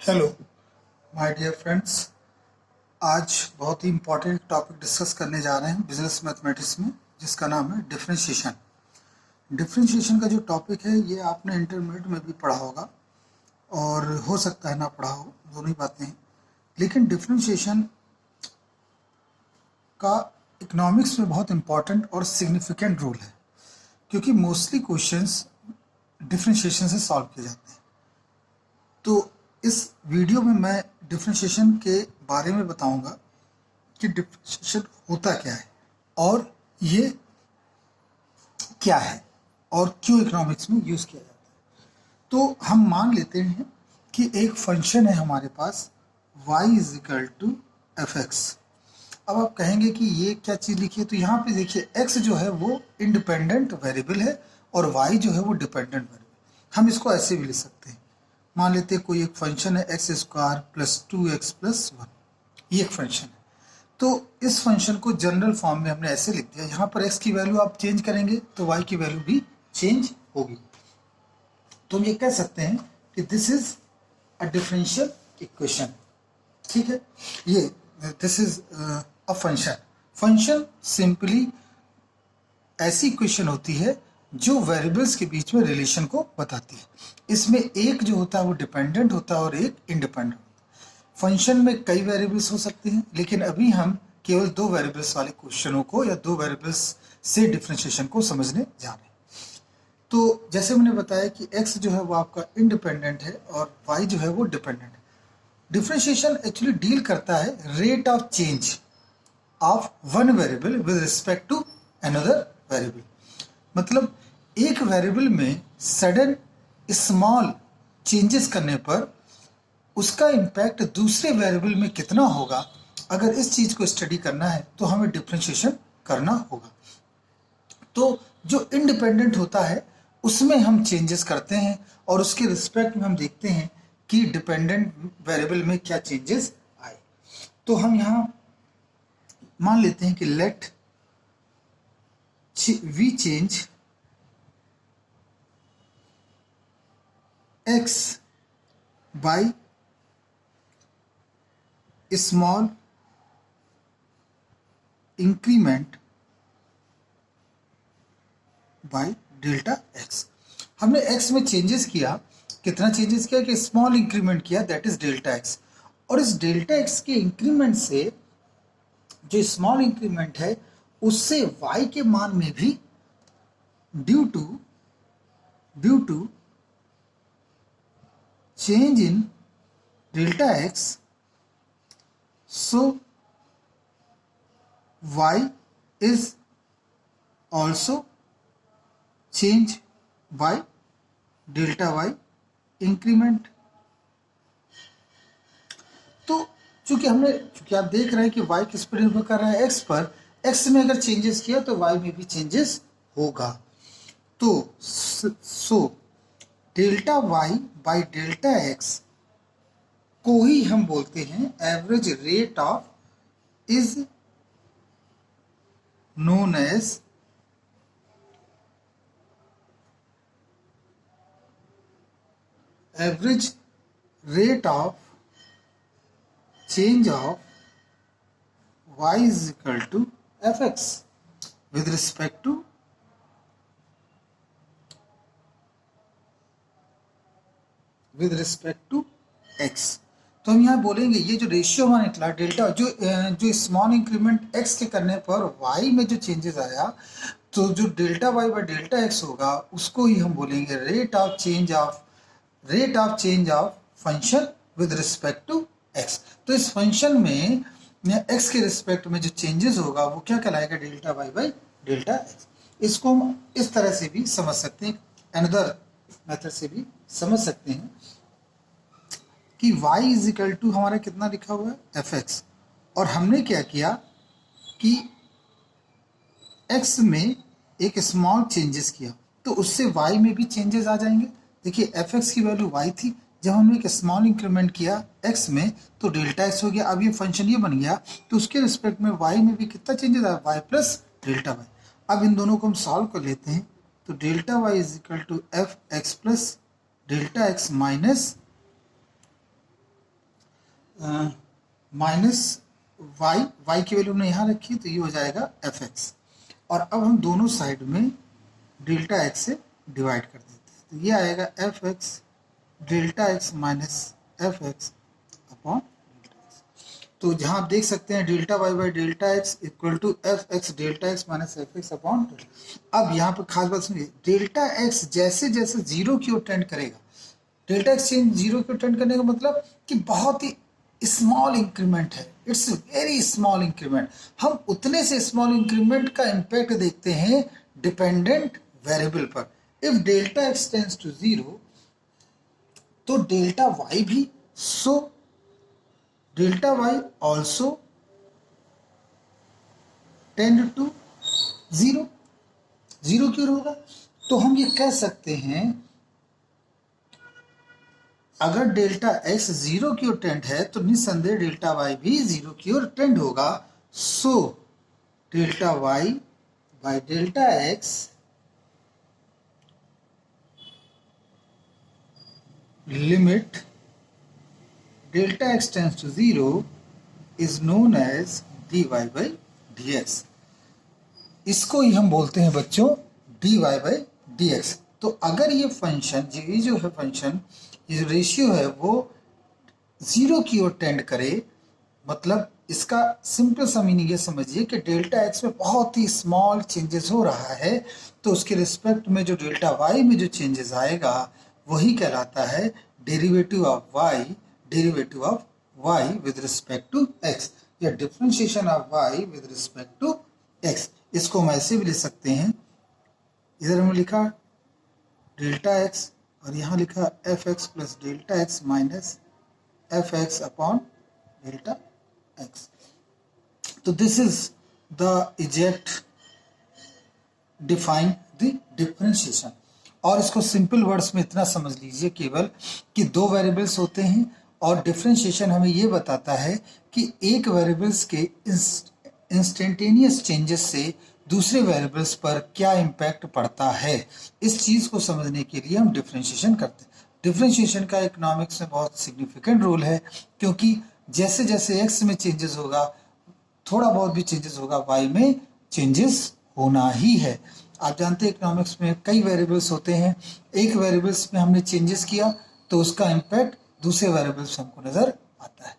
Hello my dear friends. आज बहुत ही important topic discuss करने जा रहे हैं बिजनेस मैथमेटिक्स में, जिसका नाम है डिफरेंशिएशन। डिफरेंशिएशन का जो टॉपिक है ये आपने इंटरमीडिएट में भी पढ़ा होगा और हो सकता है ना पढ़ा हो, दोनों ही बातें हैं। लेकिन डिफरेंशिएशन का इकोनॉमिक्स में बहुत इम्पॉर्टेंट और सिग्निफिकेंट रोल है, क्योंकि मोस्टली क्वेश्चंस डिफरेंशिएशन से सॉल्व किए जाते हैं। तो इस वीडियो में मैं डिफरेंशिएशन के बारे में बताऊंगा कि डिफरेंशिएशन होता क्या है और ये क्या है और क्यों इकोनॉमिक्स में यूज किया जाता है। तो हम मान लेते हैं कि एक फंक्शन है हमारे पास y is equal to F X. अब आप कहेंगे कि ये क्या चीज़ लिखी है, तो यहाँ पे देखिए x जो है वो इंडिपेंडेंट वेरिएबल है और y जो है वो डिपेंडेंट वेरिएबल। हम इसको ऐसे भी लिख सकते हैं, मान लेते हैं कोई एक फंक्शन है x square plus 2x plus 1, ये एक फंक्शन है। तो इस फंक्शन को जनरल फॉर्म में हमने ऐसे लिख दिया, यहाँ पर x की वैल्यू आप चेंज करेंगे तो y की वैल्यू भी चेंज होगी। तो हम ये कह सकते हैं कि this is a differential equation. ठीक है, ये this is a function simply ऐसी इक्वेशन होती है जो वेरिएबल्स के बीच में रिलेशन को बताती है। इसमें एक जो होता है वो डिपेंडेंट होता है और एक इंडिपेंडेंट होता है। फंक्शन में कई वेरिएबल्स हो सकते हैं, लेकिन अभी हम केवल दो वेरिएबल्स वाले क्वेश्चनों को या दो वेरिएबल्स से डिफरेंशिएशन को समझने जा रहे हैं। तो जैसे मैंने बताया कि x जो है वो आपका इंडिपेंडेंट है और y जो है वो डिपेंडेंट है। डिफरेंशिएशन एक्चुअली डील करता है rate of change of one variable with respect to another variable. मतलब एक वेरिएबल में सडन स्मॉल चेंजेस करने पर उसका इम्पैक्ट दूसरे वेरिएबल में कितना होगा, अगर इस चीज को स्टडी करना है तो हमें डिफरेंशिएशन करना होगा। तो जो इंडिपेंडेंट होता है उसमें हम चेंजेस करते हैं और उसके रिस्पेक्ट में हम देखते हैं कि डिपेंडेंट वेरिएबल में क्या चेंजेस आए। तो हम यहां मान लेते हैं कि let we change x by small increment by delta x। हमने x में चेंजेस किया, कितना चेंजेस किया कि स्मॉल इंक्रीमेंट किया, दैट इज डेल्टा x। और इस डेल्टा x के इंक्रीमेंट से जो स्मॉल इंक्रीमेंट है उससे y के मान में भी due to change in delta x, so y is also change by delta y increment। तो चूंकि आप देख रहे हैं कि y किस पर निर्भर कर रहा है, x पर। x में अगर चेंजेस किया तो y में भी चेंजेस होगा। तो so delta y by delta x को ही हम बोलते हैं average rate of, is known as average rate of change of y is equal to F X with respect to x। तो हम यहाँ बोलेंगे ये जो रेशियो हमारा निकला डेल्टा, जो स्मॉल इंक्रीमेंट x के करने पर y में जो चेंजेस आया, तो जो delta y by delta x होगा उसको ही हम बोलेंगे rate of change of function with respect to x। तो इस फंक्शन में x के रिस्पेक्ट में जो चेंजेस होगा वो क्या कहलाएगा, delta y by delta x। इसको हम इस तरह से भी समझ सकते हैं, अनदर मेथड से भी समझ सकते हैं कि y इज इक्वल टू हमारा कितना लिखा हुआ है एफ एक्स, और हमने क्या किया कि x में एक स्मॉल चेंजेस किया तो उससे y में भी चेंजेस आ जाएंगे। देखिए एफ एक्स की वैल्यू y थी, जब हमने एक स्मॉल इंक्रीमेंट किया x में तो डेल्टा x हो गया। अब ये फंक्शन ये बन गया, तो उसके रिस्पेक्ट में y में भी कितना चेंजेस आया, y प्लस डेल्टा y। अब इन दोनों को हम सॉल्व कर लेते हैं, तो delta y is equal to F x plus delta x minus minus Y, Y की वैल्यू हमने यहाँ रखी तो ये हो जाएगा एफ एक्स, और अब हम दोनों साइड में डेल्टा एक्स से डिवाइड कर देते हैं, तो ये आएगा F X delta x minus F x upon delta x. तो जहाँ आप देख सकते हैं delta Y by delta X equal to F X delta x minus F x upon delta. अब यहाँ पर खास बात सुनिए, डेल्टा एक्स जैसे जैसे जीरो की ओर टेंड करेगा, डेल्टा एक्स चेंज जीरो की ओर टेंड करने का मतलब कि बहुत ही स्मॉल इंक्रीमेंट है, इट्स वेरी स्मॉल इंक्रीमेंट। हम उतने से स्मॉल इंक्रीमेंट का इम्पैक्ट देखते हैं डिपेंडेंट वेरिएबल पर। If delta X tends to zero तो डेल्टा वाई भी, so delta Y also tend to zero, zero क्यों होगा? तो हम ये कह सकते हैं अगर डेल्टा एक्स जीरो की ओर टेंड है तो निस्संदेह डेल्टा वाई भी जीरो की ओर टेंड होगा। So delta Y by delta X limit delta X tends to zero is known as D Y by D X. इसको ही हम बोलते हैं बच्चों D Y by D X. तो अगर ये फंक्शन, ये जो है फंक्शन, ये रेशियो है वो जीरो की ओर टेंड करे, मतलब इसका सिंपल सा मीनिंग ये समझिए कि डेल्टा एक्स में बहुत ही स्मॉल चेंजेस हो रहा है, तो उसके रिस्पेक्ट में जो डेल्टा वाई में जो चेंजेस आएगा वही कहलाता है derivative of y with respect to x, या differentiation of y with respect to x. इसको हम ऐसे भी लिख सकते हैं, इधर हमने लिखा डेल्टा एक्स और यहाँ लिखा f x plus delta x minus F x upon delta x. तो this is the exact define the differentiation. और इसको सिंपल वर्ड्स में इतना समझ लीजिए केवल कि दो वेरिएबल्स होते हैं और डिफरेंशिएशन हमें ये बताता है कि एक वेरिएबल्स के इंस्टेंटेनियस चेंजेस से दूसरे वेरिएबल्स पर क्या इम्पैक्ट पड़ता है। इस चीज़ को समझने के लिए हम डिफरेंशिएशन करते हैं। डिफरेंशिएशन का इकोनॉमिक्स में बहुत सिग्निफिकेंट रोल है, क्योंकि जैसे जैसे एक्स में चेंजेस होगा, थोड़ा बहुत भी चेंजेस होगा, वाई में चेंजेस होना ही है। आप जानते हैं इकोनॉमिक्स में कई वेरिएबल्स होते हैं, एक वेरिएबल्स में हमने चेंजेस किया तो उसका इम्पैक्ट दूसरे वेरिएबल्स में हमको नज़र आता है।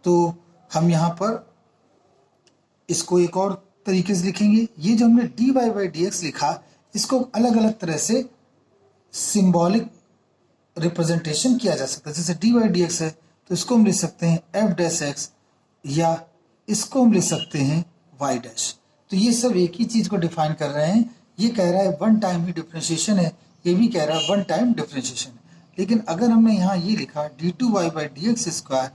तो हम यहाँ पर इसको एक और तरीके से लिखेंगे। ये जो हमने D Y by D X लिखा, इसको अलग अलग तरह से सिंबॉलिक रिप्रेजेंटेशन किया जा सकता है। जैसे डी वाई डी एक्स है तो इसको हम लिख सकते हैं एफ डैश एक्स, या इसको हम लिख सकते हैं वाई डैश। तो ये सब एक ही चीज़ को डिफाइन कर रहे हैं। ये कह रहा है वन टाइम ही डिफरेंशिएशन है, ये भी कह रहा है वन टाइम डिफरेंशिएशन है। लेकिन अगर हमने यहाँ ये लिखा D two Y by D X square,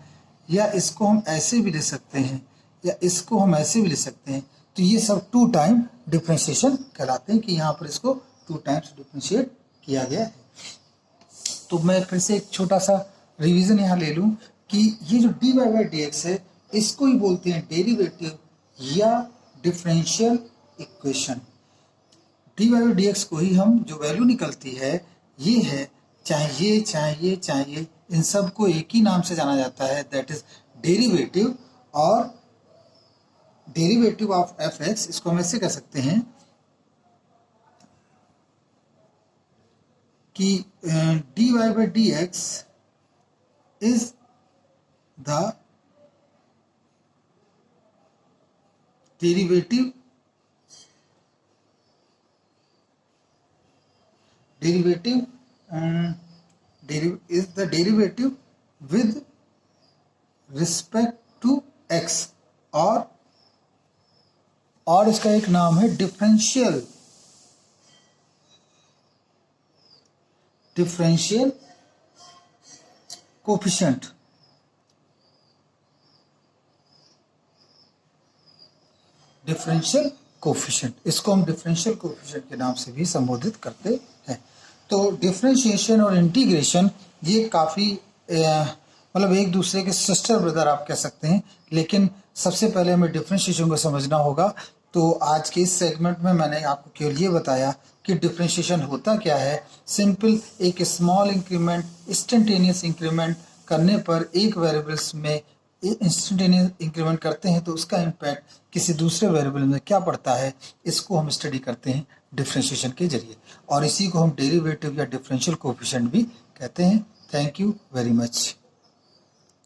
या इसको हम ऐसे भी लिख सकते हैं या इसको हम ऐसे भी लिख सकते हैं, तो ये सब टू टाइम डिफरेंशिएशन कहलाते हैं कि यहाँ पर इसको टू टाइम्स डिफरेंशिएट किया गया है। तो मैं फिर से एक छोटा सा रिवीजन यहाँ ले लूँ कि ये जो D Y by D X है, इसको ही बोलते हैं डेरिवेटिव या differential equation. D Y by D X को ही हम जो वैल्यू निकलती है ये है, चाहे ये चाहे ये चाहे ये, इन सब को एक ही नाम से जाना जाता है, दैट इज डेरिवेटिव। और डेरिवेटिव ऑफ एफ एक्स, इसको हम ऐसे कह सकते हैं कि D Y by D X is the derivative is the derivative with respect to x, और इसका एक नाम है डिफरेंशियल कोफिशिएंट। डिफरेंशियल कोफिशिएंट, इसको हम डिफरेंशियल कोफिशिएंट के नाम से भी संबोधित करते हैं। तो डिफरेंशिएशन और इंटीग्रेशन ये काफ़ी मतलब एक दूसरे के सिस्टर ब्रदर आप कह सकते हैं, लेकिन सबसे पहले हमें डिफरेंशिएशन को समझना होगा। तो आज के इस सेगमेंट में मैंने आपको केवल ये बताया कि डिफरेंशिएशन होता क्या है। सिंपल एक स्मॉल इंक्रीमेंट, इंस्टेंटेनियस इंक्रीमेंट करने पर एक वेरिएबल्स में इंस्टेंटेनियस इंक्रीमेंट करते हैं तो उसका इम्पैक्ट किसी दूसरे वेरिएबल में क्या पड़ता है, इसको हम स्टडी करते हैं डिफरेंशिएशन के जरिए, और इसी को हम डेरिवेटिव या डिफरेंशियल कोएफिशिएंट भी कहते हैं। Thank you very much.